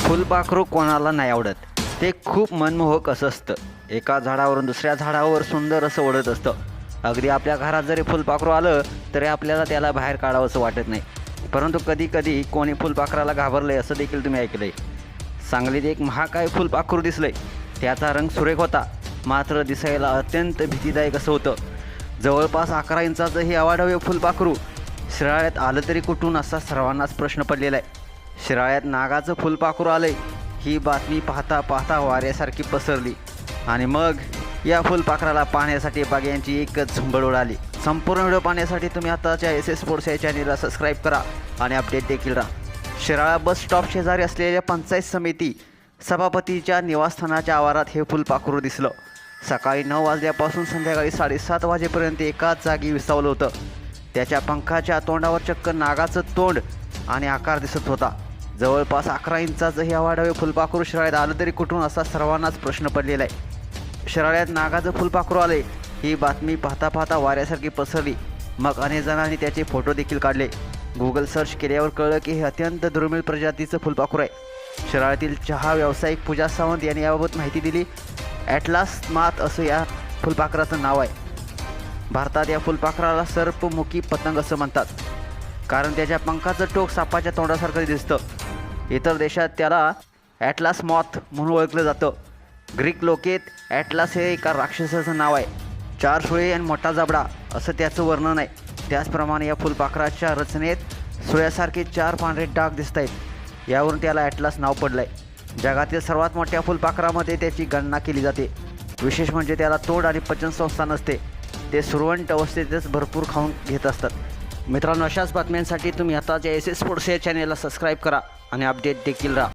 फुलपाखरू कोणाला नाही आवडत. ते खूप मनमोहक असं असतं. एका झाडावरून दुसऱ्या झाडावर सुंदर असं ओढत असतं. अगदी आपल्या घरात जरी फुलपाखरू आलं तरी आपल्याला त्याला बाहेर काढावंसं वाटत नाही. परंतु कधीकधी कोणी फुलपाखराला घाबरलं आहे असं देखील तुम्ही ऐकलं आहे. सांगलीत एक महाकाय फुलपाखरू दिसलं आहे. त्याचा रंग सुरेख होता, मात्र दिसायला अत्यंत भीतीदायक असं होतं. जवळपास 11 इंचाचं हे अवाढव्य फुलपाखरू शिराळ्यात आलं तरी कुठून असा सर्वांनाच प्रश्न पडलेला आहे. शिराळ्यात नागाचं फुलपाखरू आलंय ही बातमी पाहता पाहता वाऱ्यासारखी पसरली आणि मग या फुलपाखराला पाहण्यासाठी बागेयांची एकच झुंबड उडाली. संपूर्ण व्हिडिओ पाहण्यासाठी तुम्ही आताच्या SS स्पोर्ट्स या चॅनेलला सबस्क्राईब करा आणि अपडेट देखील राहा. शिराळा बस स्टॉप शेजारी असलेल्या पंचायत समिती सभापतीच्या निवासस्थानाच्या आवारात हे फुलपाखरू दिसलं. सकाळी 9 वाजल्यापासून संध्याकाळी 7:30 वाजेपर्यंत एकाच जागी विसावलं होतं. त्याच्या पंखाच्या तोंडावर चक्क नागाचं तोंड आणि आकार दिसत होता. जवळपास 11 इंचाचं हे अवाढव्य फुलपाखरू शिराळ्यात आलं तरी कुठून असा सर्वांनाच प्रश्न पडलेला आहे. शिराळ्यात नागाचं फुलपाखरू आले ही बातमी पाहता पाहता वाऱ्यासारखी पसरली. मग अनेक जणांनी त्याचे फोटो देखील काढले. गुगल सर्च केल्यावर कळलं की हे अत्यंत दुर्मिळ प्रजातीचं फुलपाखरू आहे. शिराळ्यातील चहा व्यावसायिक पूजा सावंत यांनी याबाबत माहिती दिली. ॲटलास मात असं या फुलपाखराचं नाव आहे. भारतात या फुलपाखराला सर्पमुखी पतंग असं म्हणतात, कारण त्याच्या पंखाचं टोक सापाच्या तोंडासारखं दिसतं. इतर देशात त्याला ॲटलास मॉथ म्हणून ओळखलं जातं. ग्रीक लोकेत ॲटलास हे एका राक्षसाचं नाव आहे. 4 सुळे आणि मोठा जबडा असं त्याचं वर्णन आहे. त्याचप्रमाणे या फुलपाखराच्या रचनेत सुळ्यासारखे 4 पांढरे डाग दिसत आहेत. यावरून त्याला ॲटलास नाव पडलं आहे. जगातील सर्वात मोठ्या फुलपाखरामध्ये त्याची गणना केली जाते. विशेष म्हणजे त्याला तोंड आणि पचनसंस्था नसते. ते सुरवंट अवस्थेतच भरपूर खाऊन घेत असतात. मित्रांनो, अशाच बातम्यांसाठी तुम्ही आताच्या SS स्पोर्ट्स या चॅनेलला सबस्क्राईब करा आणि अपडेट देखील राहा.